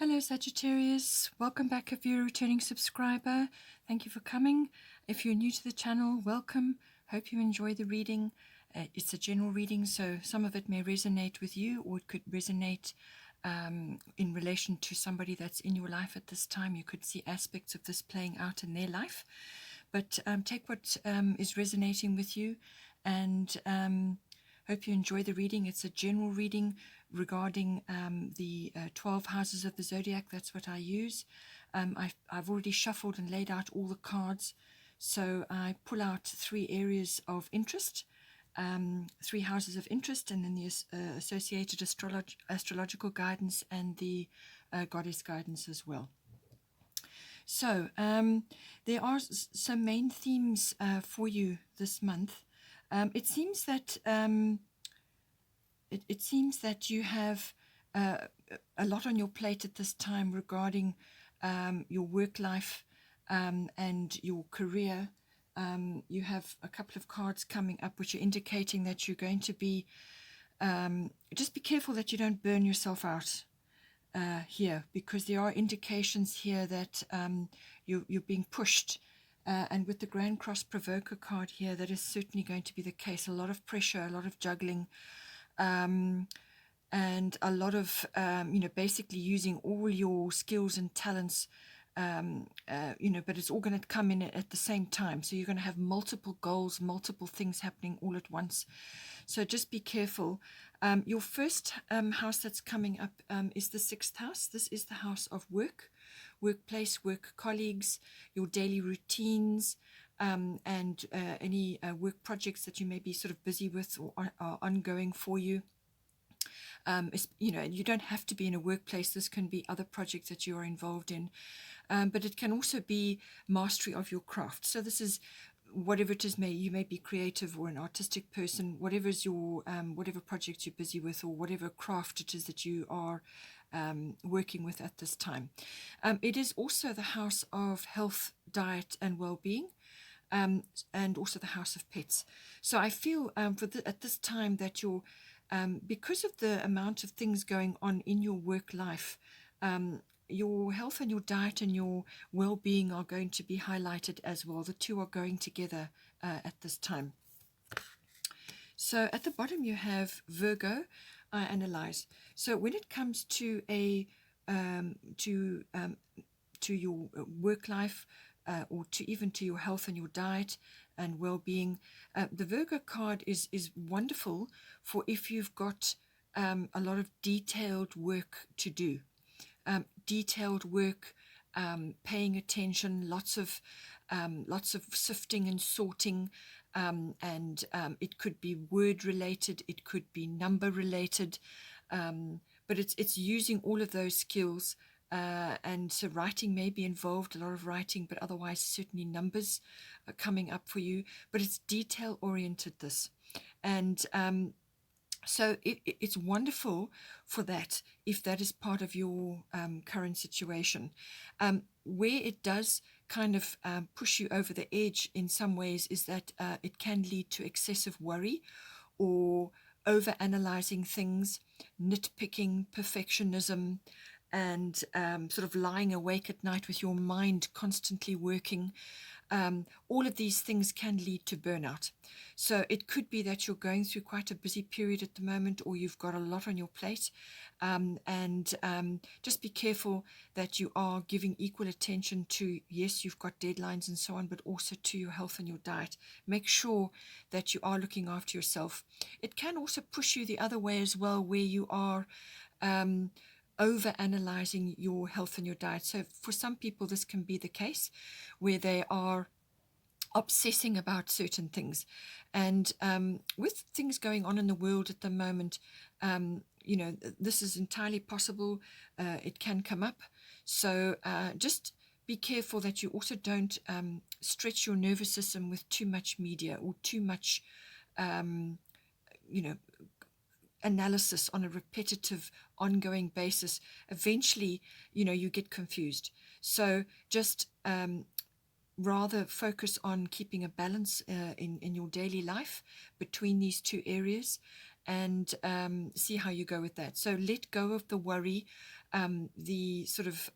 Hello Sagittarius, welcome back if you're a returning subscriber. Thank you for coming. If you're new to the channel, welcome. Hope you enjoy the reading. It's a general reading, so some of it may resonate with you, or it could resonate in relation to somebody that's in your life at this time. You could see aspects of this playing out in their life. But take what is resonating with you, and hope you enjoy the reading. It's a general reading regarding the 12 houses of the zodiac. That's what I use. I've already shuffled and laid out all the cards. So I pull out 3 areas of interest, 3 houses of interest, and then the associated astrological guidance and the goddess guidance as well. So there are some main themes for you this month. It seems that it seems that you have a lot on your plate at this time regarding your work life and your career. You have a couple of cards coming up which are indicating that you're going to be just be careful that you don't burn yourself out here, because there are indications here that you're being pushed. And with the Grand Cross Provoker card here, that is certainly going to be the case. A lot of pressure, a lot of juggling, and a lot of, basically using all your skills and talents, but it's all going to come in at the same time. So you're going to have multiple goals, multiple things happening all at once. So just be careful. Your first house that's coming up is the 6th house. This is the house of work, workplace, work colleagues, your daily routines, and any work projects that you may be sort of busy with or are ongoing for you. You don't have to be in a workplace. This can be other projects that you are involved in, but it can also be mastery of your craft. So this is whatever it is. You may be creative or an artistic person, whatever is your whatever project you're busy with, or whatever craft it is that you are working with at this time. It is also the house of health, diet, and well-being. And also the house of pets. So I feel at this time that you're, because of the amount of things going on in your work life, your health and your diet and your well-being are going to be highlighted as well. The two are going together at this time. So at the bottom you have Virgo, analyze. So when it comes to to your work life, or even to your health and your diet and well-being, the Virgo card is wonderful for if you've got a lot of detailed work to do. Detailed work, paying attention, lots of sifting and sorting, and it could be word related, it could be number related, but it's using all of those skills. And so writing may be involved, a lot of writing, but otherwise certainly numbers are coming up for you. But it's detail oriented, this. And so it's wonderful for that, if that is part of your current situation. Where it does kind of push you over the edge in some ways is that it can lead to excessive worry or over analyzing things, nitpicking, perfectionism, and sort of lying awake at night with your mind constantly working. All of these things can lead to burnout. So it could be that you're going through quite a busy period at the moment, or you've got a lot on your plate, and just be careful that you are giving equal attention to, yes, you've got deadlines and so on, but also to your health and your diet. Make sure that you are looking after yourself. It can also push you the other way as well, where you are over analyzing your health and your diet. So for some people this can be the case, where they are obsessing about certain things, and with things going on in the world at the moment, this is entirely possible. It can come up. So just be careful that you also don't stretch your nervous system with too much media or too much analysis on a repetitive, ongoing basis. Eventually, you get confused. So just rather focus on keeping a balance in your daily life between these two areas, and see how you go with that. So let go of the worry, the sort of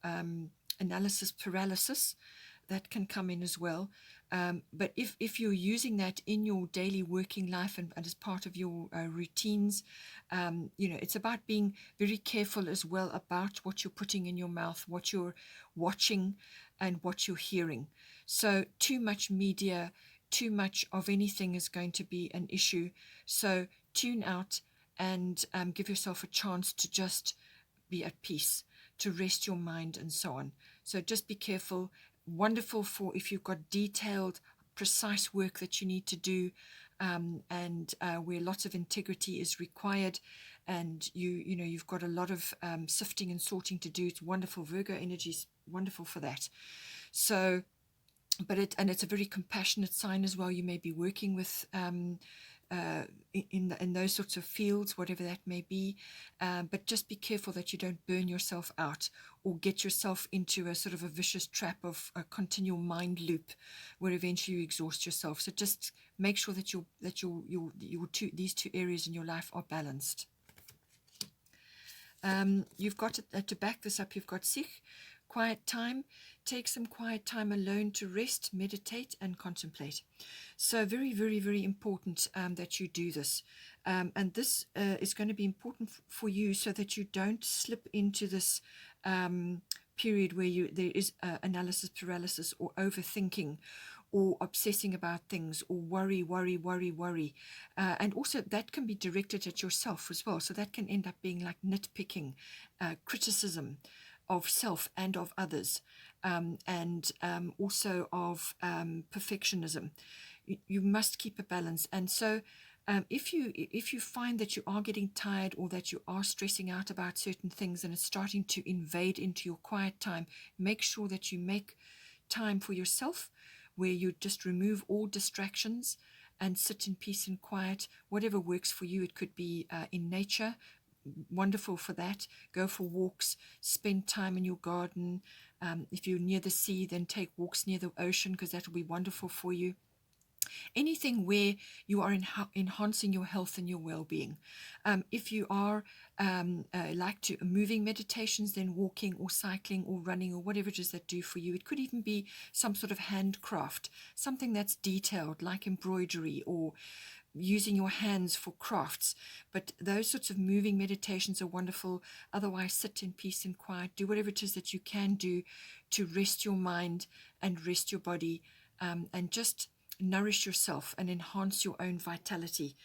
analysis paralysis that can come in as well. But if you're using that in your daily working life and as part of your routines, it's about being very careful as well about what you're putting in your mouth, what you're watching, and what you're hearing. So too much media, too much of anything is going to be an issue. So tune out and give yourself a chance to just be at peace, to rest your mind and so on. So just be careful. Wonderful for if you've got detailed, precise work that you need to do, and where lots of integrity is required, and you've got a lot of sifting and sorting to do. It's wonderful. Virgo energy is wonderful for that. So, it's a very compassionate sign as well. You may be working with in those sorts of fields, whatever that may be, but just be careful that you don't burn yourself out or get yourself into a sort of a vicious trap of a continual mind loop where eventually you exhaust yourself. So just make sure that these two areas in your life are balanced. You've got to back this up. You've got Sikh, quiet time. Take some quiet time alone to rest, meditate, and contemplate. So very, very, very important that you do this. And this is going to be important for you so that you don't slip into this period where there is analysis paralysis or overthinking or obsessing about things or worry. And also that can be directed at yourself as well. So that can end up being like nitpicking, criticism of self and of others, and also of perfectionism. You must keep a balance. And so if you find that you are getting tired or that you are stressing out about certain things and it's starting to invade into your quiet time, make sure that you make time for yourself where you just remove all distractions and sit in peace and quiet, whatever works for you. It could be in nature, wonderful for that. Go for walks, spend time in your garden. If you're near the sea, then take walks near the ocean because that will be wonderful for you. Anything where you are enhancing your health and your well-being. If you are like to moving meditations, then walking or cycling or running or whatever it is that do for you. It could even be some sort of handcraft, something that's detailed like embroidery or using your hands for crafts. But those sorts of moving meditations are wonderful. Otherwise, sit in peace and quiet. Do whatever it is that you can do to rest your mind and rest your body, and just nourish yourself and enhance your own vitality,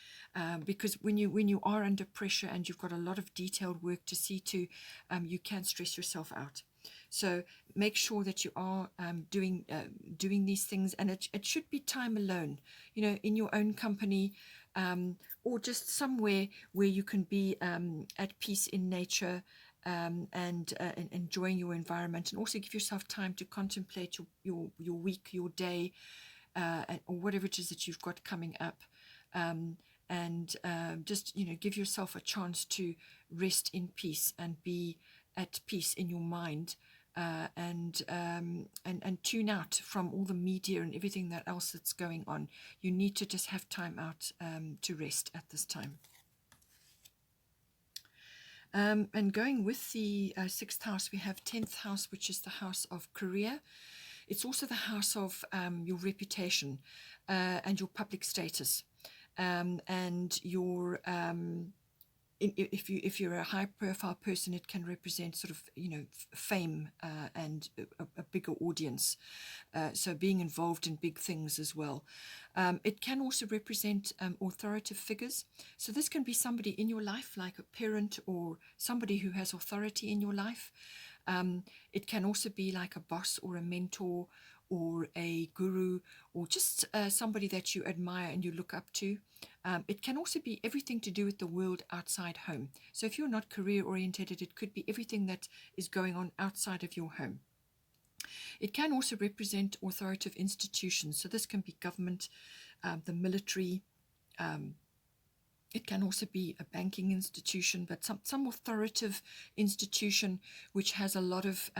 because when you are under pressure and you've got a lot of detailed work to see to, you can stress yourself out. So make sure that you are doing these things, and it should be time alone, in your own company, or just somewhere where you can be at peace in nature, and enjoying your environment, and also give yourself time to contemplate your week, your day, or whatever it is that you've got coming up, and just give yourself a chance to rest in peace and be at peace in your mind, and tune out from all the media and everything that else that's going on. You need to just have time out to rest at this time. And going with the 6th house, we have 10th house, which is the house of career. It's also the house of your reputation and your public status, and your if you're a high-profile person, it can represent sort of fame and a bigger audience. So being involved in big things as well. It can also represent authoritative figures. So this can be somebody in your life, like a parent or somebody who has authority in your life. It can also be like a boss or a mentor or a guru, or just somebody that you admire and you look up to. It can also be everything to do with the world outside home. So if you're not career oriented, it could be everything that is going on outside of your home. It can also represent authoritative institutions. So this can be government, the military. It can also be a banking institution, but some authoritative institution which has a lot of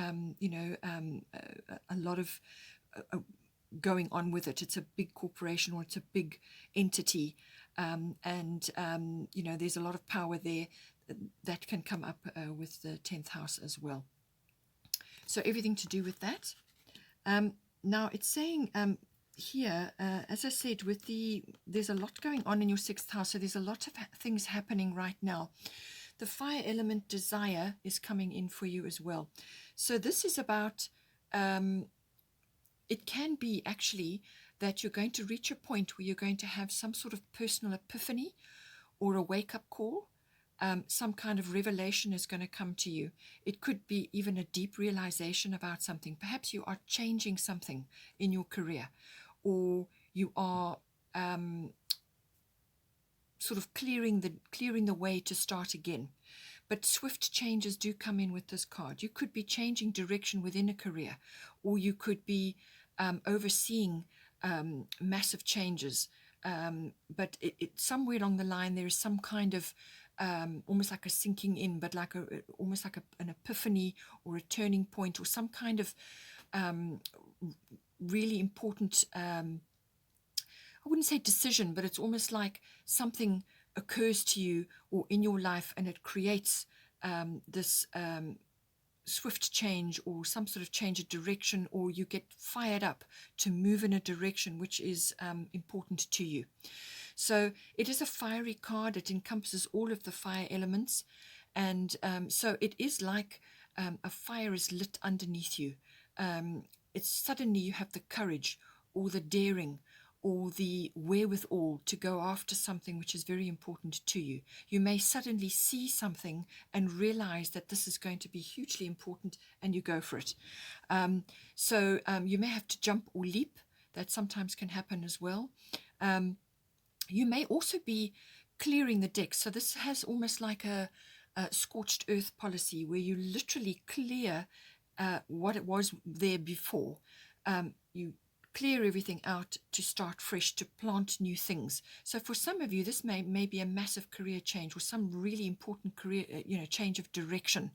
going on with it. It's a big corporation or it's a big entity, There's a lot of power there that can come up with the 10th house as well. So everything to do with that. Now it's saying here, as I said, there's a lot going on in your 6th house, so there's a lot of things happening right now. The fire element desire is coming in for you as well. So this is about, it can be actually that you're going to reach a point where you're going to have some sort of personal epiphany or a wake-up call. Some kind of revelation is going to come to you. It could be even a deep realization about something. Perhaps you are changing something in your career, or you are sort of clearing the way to start again. But swift changes do come in with this card. You could be changing direction within a career, or you could be overseeing massive changes. But somewhere along the line, there is some kind of almost like a sinking in, but almost like an epiphany or a turning point, or some kind of really important, I wouldn't say decision, but it's almost like something occurs to you or in your life, and it creates this swift change or some sort of change of direction, or you get fired up to move in a direction which is important to you. So it is a fiery card. It encompasses all of the fire elements, and so it is like a fire is lit underneath you. It's suddenly you have the courage or the daring or the wherewithal to go after something which is very important to you. You may suddenly see something and realize that this is going to be hugely important, and you go for it. So you may have to jump or leap. That sometimes can happen as well. You may also be clearing the decks. So this has almost like a scorched earth policy, where you literally clear what it was there before. You clear everything out to start fresh, to plant new things. So for some of you, this may be a massive career change, or some really important career, change of direction.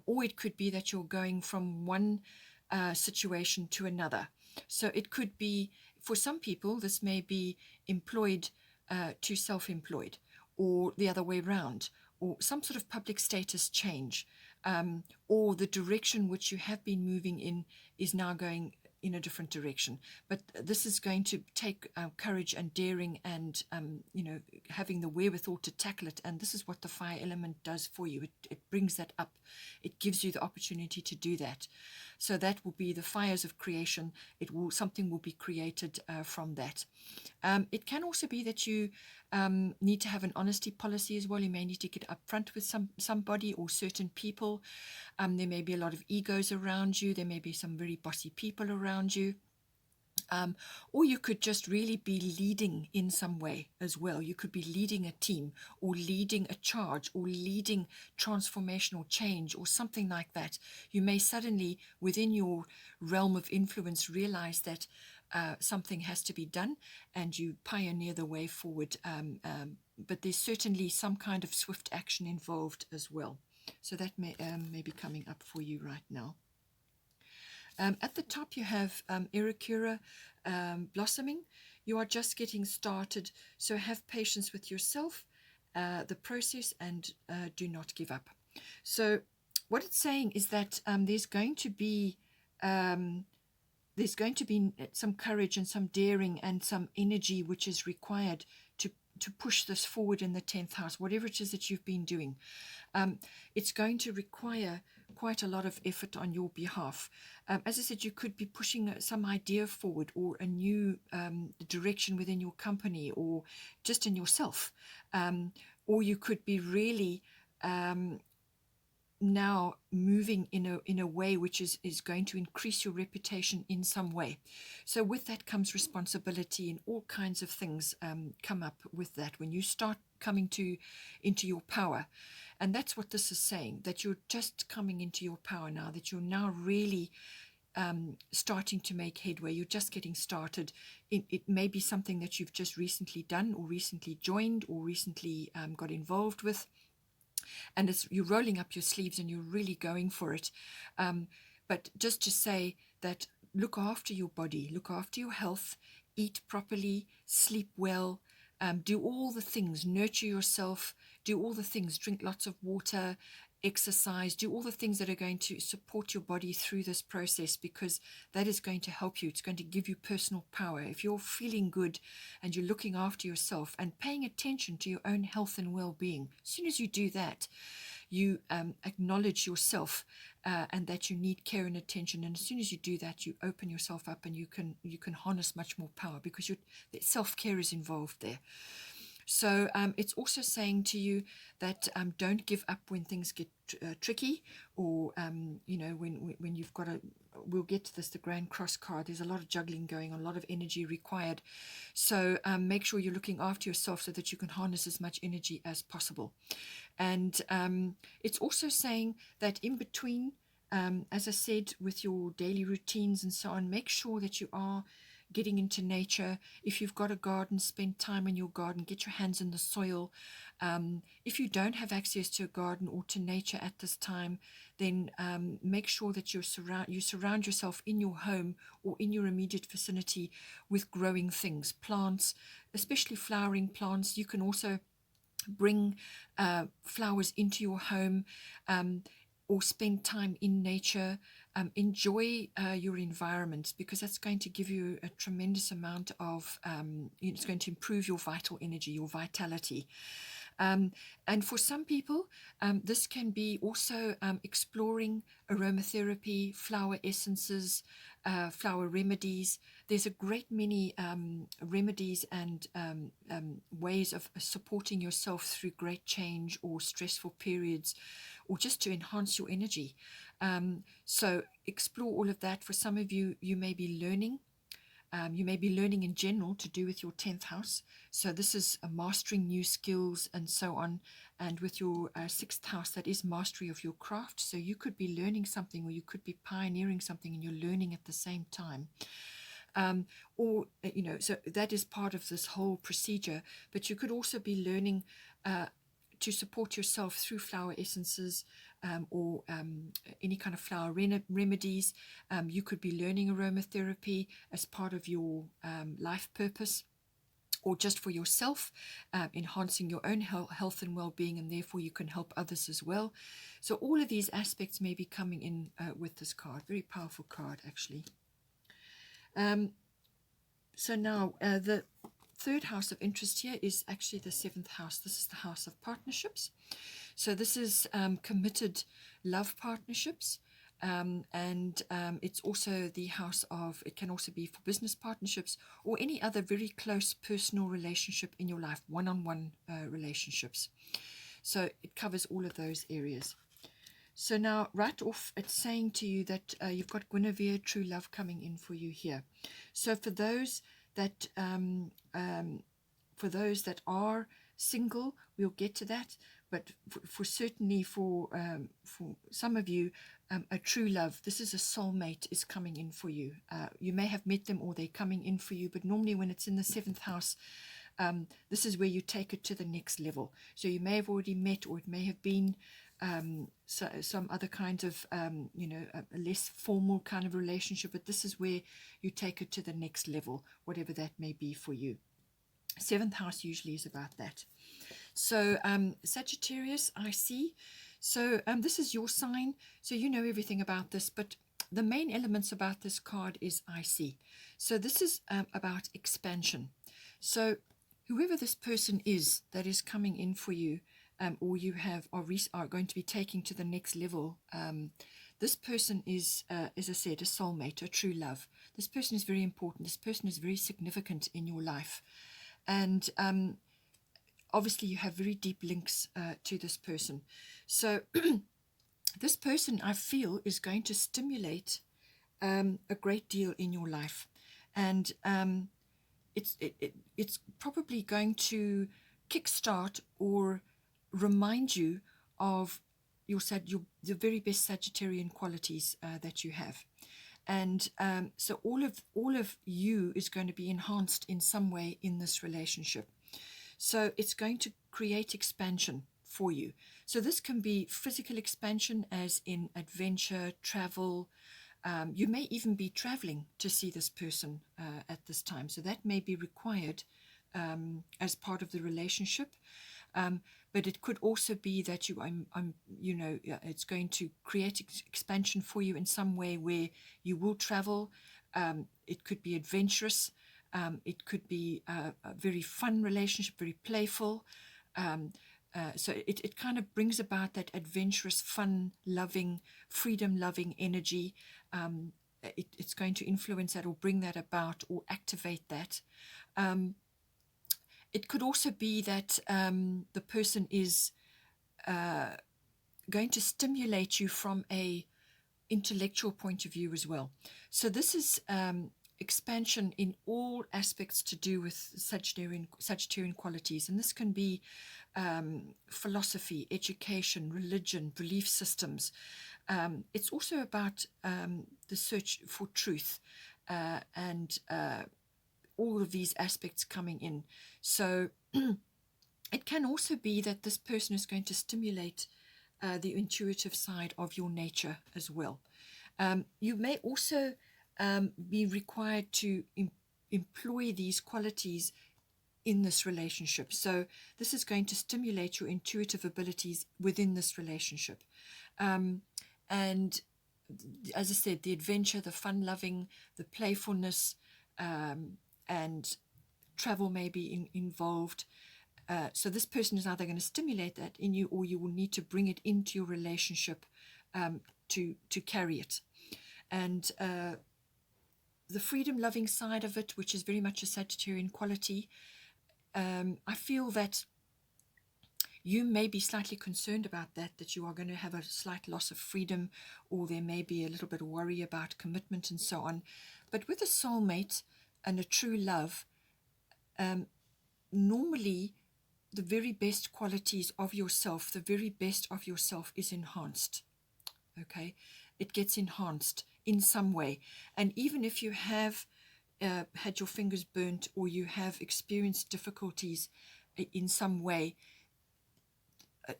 Or it could be that you're going from one situation to another. So it could be, for some people, this may be employed to self-employed, or the other way around, or some sort of public status change, or the direction which you have been moving in is now going in a different direction. But this is going to take courage and daring and, having the wherewithal to tackle it. And this is what the fire element does for you. It brings that up. It gives you the opportunity to do that. So that will be the fires of creation. Something will be created from that. It can also be that you need to have an honesty policy as well. You may need to get upfront with somebody or certain people. There may be a lot of egos around you. There may be some very bossy people around you. Or you could just really be leading in some way as well. You could be leading a team, or leading a charge, or leading transformational change, or something like that. You may suddenly, within your realm of influence, realize that something has to be done, and you pioneer the way forward. But there's certainly some kind of swift action involved as well. So that may be coming up for you right now. At the top, you have Irakura blossoming. You are just getting started, so have patience with yourself, the process, and do not give up. So what it's saying is that there's going to be some courage and some daring and some energy which is required to push this forward in the 10th house, whatever it is that you've been doing. It's going to require quite a lot of effort on your behalf. As I said, you could be pushing some idea forward, or a new direction within your company, or just in yourself. Or you could be really now moving in a way which is going to increase your reputation in some way. So with that comes responsibility, and all kinds of things come up with that when you start coming into your power. And that's what this is saying, that you're just coming into your power now, that you're now really starting to make headway. You're just getting started. It may be something that you've just recently done, or recently joined, or recently got involved with. And you're rolling up your sleeves and you're really going for it. But just to say that, look after your body, look after your health, eat properly, sleep well, Do all the things, nurture yourself, do all the things, drink lots of water, exercise, do all the things that are going to support your body through this process, because that is going to help you. It's going to give you personal power. If you're feeling good and you're looking after yourself and paying attention to your own health and well-being, as soon as you do that, you acknowledge yourself and that you need care and attention. And as soon as you do that, you open yourself up and you can harness much more power, because self-care is involved there. So it's also saying to you that don't give up when things get tricky, or when you've got we'll get to this, the Grand Cross card. There's a lot of juggling going on, a lot of energy required. So make sure you're looking after yourself so that you can harness as much energy as possible. And it's also saying that in between, as I said, with your daily routines and so on, make sure that you are getting into nature. If you've got a garden, spend time in your garden, get your hands in the soil. If you don't have access to a garden or to nature at this time, then make sure that you surround yourself in your home or in your immediate vicinity with growing things, plants, especially flowering plants. You can also bring flowers into your home, or spend time in nature. Enjoy your environment, because that's going to give you a tremendous amount of, it's going to improve your vital energy, your vitality. And for some people, this can be also exploring aromatherapy, flower essences, flower remedies. There's a great many remedies and ways of supporting yourself through great change or stressful periods, or just to enhance your energy. So explore all of that. For some of you, you may be learning. You may be learning in general to do with your 10th house. So this is mastering new skills and so on. And with your 6th house, that is mastery of your craft. So you could be learning something, or you could be pioneering something and you're learning at the same time. So that is part of this whole procedure. But you could also be learning to support yourself through flower essences, or any kind of flower remedies. You could be learning aromatherapy as part of your life purpose, or just for yourself, enhancing your own health and well-being, and therefore you can help others as well. So all of these aspects may be coming in with this card. Very powerful card, actually. So now the third house of interest here is actually the 7th house. This is the house of partnerships. So this is committed love partnerships, and it's also the house of, it can also be for business partnerships or any other very close personal relationship in your life, one-on-one relationships. So it covers all of those areas. So now right off, it's saying to you that you've got Guinevere, true love, coming in for you here. So for those that are single, we'll get to that. But certainly for some of you, a true love, this is a soulmate, is coming in for you. You may have met them or they're coming in for you, but normally when it's in the 7th house, this is where you take it to the next level. So you may have already met, or it may have been some other kind of, a less formal kind of relationship, but this is where you take it to the next level, whatever that may be for you. 7th house usually is about that. So Sagittarius, I see. So this is your sign, so you know everything about this, but the main elements about this card is I see. So this is about expansion. So whoever this person is that is coming in for you, or you are going to be taking to the next level, this person is, as I said, a soulmate, a true love. This person is very important. This person is very significant in your life. And obviously you have very deep links to this person. So this person, I feel, is going to stimulate a great deal in your life. And it's probably going to kickstart or remind you of the very best Sagittarian qualities that you have. And so all of you is going to be enhanced in some way in this relationship. So it's going to create expansion for you. So this can be physical expansion, as in adventure, travel. You may even be traveling to see this person at this time. So that may be required as part of the relationship. But it could also be that it's going to create expansion for you in some way where you will travel. It could be adventurous. It could be a very fun relationship, very playful. So it kind of brings about that adventurous, fun, loving, freedom loving energy. It's going to influence that or bring that about or activate that. It could also be that the person is going to stimulate you from a intellectual point of view as well. So this is expansion in all aspects to do with Sagittarian qualities, and this can be philosophy, education, religion, belief systems. It's also about the search for truth and all of these aspects coming in. So it can also be that this person is going to stimulate the intuitive side of your nature as well. You may also be required to employ these qualities in this relationship. So this is going to stimulate your intuitive abilities within this relationship. And as I said, the adventure, the fun-loving, the playfulness, and travel may be involved. So this person is either going to stimulate that in you, or you will need to bring it into your relationship to carry it. And the freedom-loving side of it, which is very much a Sagittarian quality, I feel that you may be slightly concerned about that you are going to have a slight loss of freedom, or there may be a little bit of worry about commitment and so on. But with a soulmate and a true love, normally the very best qualities of yourself, the very best of yourself is enhanced. Okay, it gets enhanced in some way. And even if you have had your fingers burnt, or you have experienced difficulties in some way,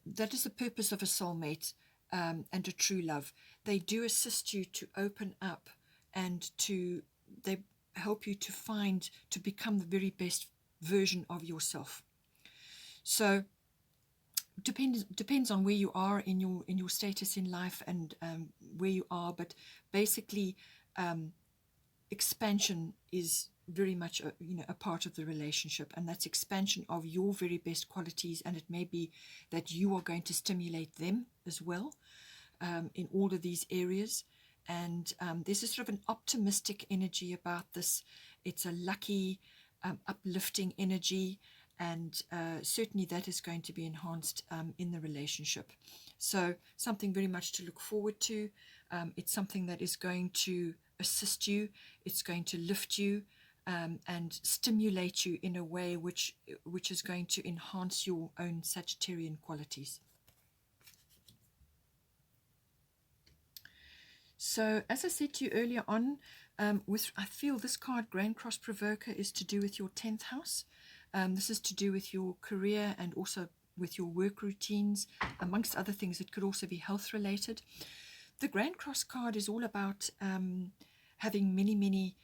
that is the purpose of a soulmate and a true love. They do assist you to open up, and they help you to become the very best version of yourself. So depends on where you are in your status in life and where you are, but basically expansion is very much a part of the relationship, and that's expansion of your very best qualities. And it may be that you are going to stimulate them as well in all of these areas. And there's a sort of an optimistic energy about this. It's a lucky, uplifting energy, and certainly that is going to be enhanced in the relationship. So something very much to look forward to. It's something that is going to assist you. It's going to lift you and stimulate you in a way which is going to enhance your own Sagittarian qualities. So as I said to you earlier on, I feel this card, Grand Cross Provoker, is to do with your 10th house. This is to do with your career and also with your work routines, amongst other things. It could also be health related. The Grand Cross card is all about having many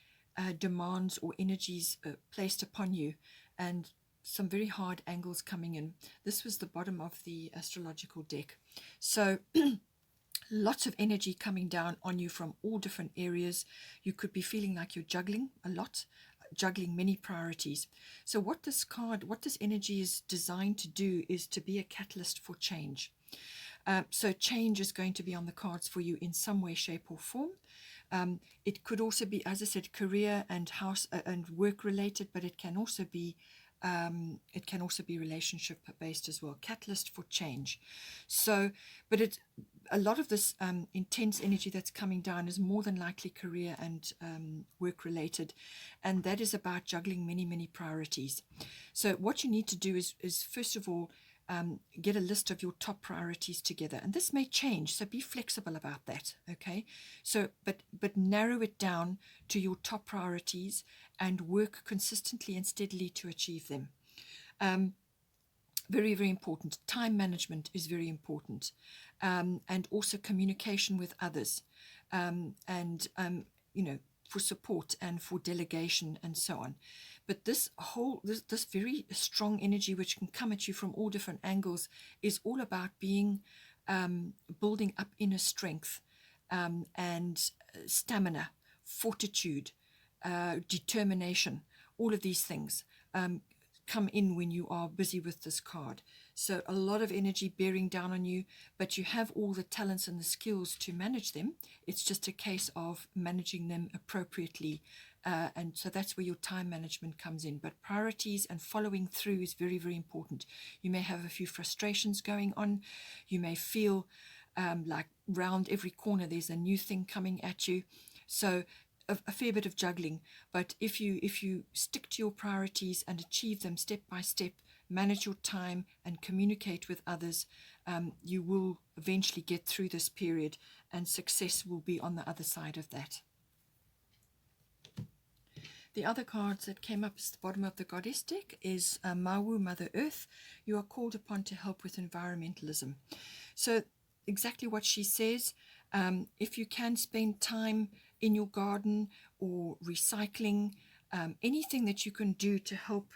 demands or energies placed upon you, and some very hard angles coming in. This was the bottom of the astrological deck. So lots of energy coming down on you from all different areas. You could be feeling like you're juggling a lot, juggling many priorities. So what this energy is designed to do is to be a catalyst for change. So change is going to be on the cards for you in some way, shape or form. It could also be, as I said, career and house and work related, but it can also be relationship based as well. Catalyst for change. So, but a lot of this intense energy that's coming down is more than likely career and work related, and that is about juggling many priorities. So what you need to do is first of all get a list of your top priorities together, and this may change, so be flexible about that. Okay, so but narrow it down to your top priorities and work consistently and steadily to achieve them. Very important. Time management is very important, and also communication with others, and for support and for delegation and so on. But this very strong energy, which can come at you from all different angles, is all about being building up inner strength, and stamina, fortitude, determination. All of these things come in when you are busy with this card. So a lot of energy bearing down on you, but you have all the talents and the skills to manage them. It's just a case of managing them appropriately. And so that's where your time management comes in. But priorities and following through is very, very important. You may have a few frustrations going on. You may feel like round every corner there's a new thing coming at you. So a fair bit of juggling. But if you stick to your priorities and achieve them step by step, manage your time and communicate with others, you will eventually get through this period, and success will be on the other side of that. The other cards that came up at the bottom of the Goddess deck is Mawu, Mother Earth. You are called upon to help with environmentalism. So exactly what she says, if you can spend time in your garden or recycling, anything that you can do to help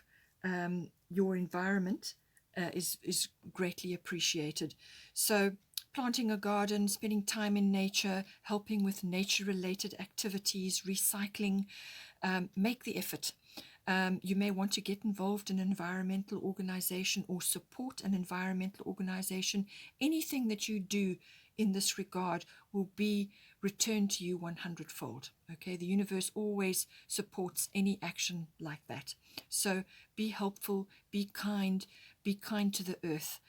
your environment is greatly appreciated. So planting a garden, spending time in nature, helping with nature-related activities, recycling, make the effort. You may want to get involved in an environmental organization or support an environmental organization. Anything that you do in this regard will be returned to you 100-fold. Okay, the universe always supports any action like that. So be helpful, be kind to the earth.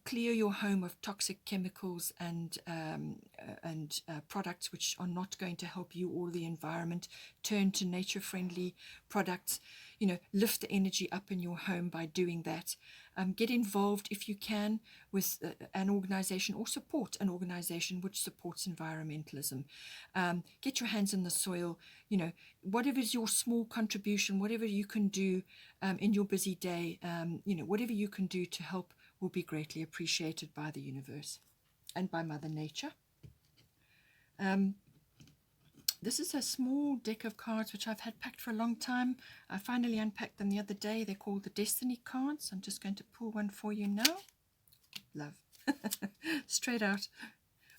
Clear your home of toxic chemicals and products which are not going to help you or the environment. Turn to nature-friendly products. Lift the energy up in your home by doing that. Get involved if you can with an organization, or support an organization which supports environmentalism. Get your hands in the soil. Whatever is your small contribution, whatever you can do in your busy day, whatever you can do to help will be greatly appreciated by the universe and by Mother Nature. This is a small deck of cards which I've had packed for a long time. I finally unpacked them the other day. They're called the Destiny cards. I'm just going to pull one for you now. Love. Straight out.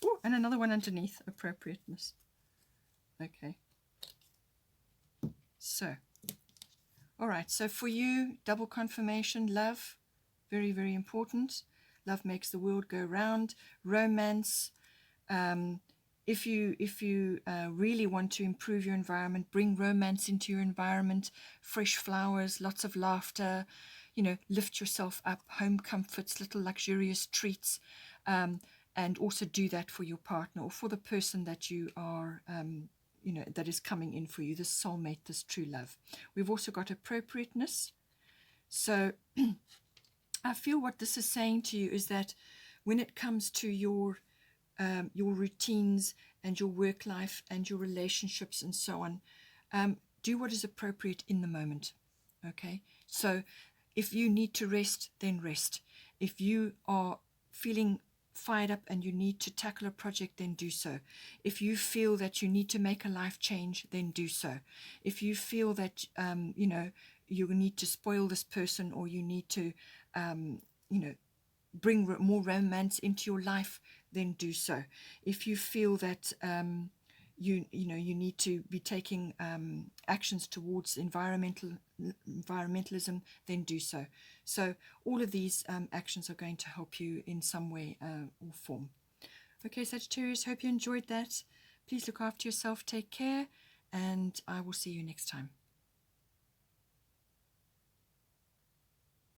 Oh, and another one underneath. Appropriateness. Okay. So, all right. So for you, double confirmation, love. Very, very important. Love makes the world go round. Romance. If you really want to improve your environment, bring romance into your environment, fresh flowers, lots of laughter, lift yourself up, home comforts, little luxurious treats, and also do that for your partner or for the person that you are, that is coming in for you, this soulmate, this true love. We've also got appropriateness. So I feel what this is saying to you is that when it comes to your routines and your work life and your relationships and so on, do what is appropriate in the moment. Okay, so if you need to rest, then rest. If you are feeling fired up and you need to tackle a project, then do so. If you feel that you need to make a life change, then do so. If you feel that you need to spoil this person, or you need to bring more romance into your life, then do so. If you feel that you need to be taking actions towards environmentalism, then do so. So all of these actions are going to help you in some way or form. Okay, Sagittarius, hope you enjoyed that. Please look after yourself, take care, and I will see you next time.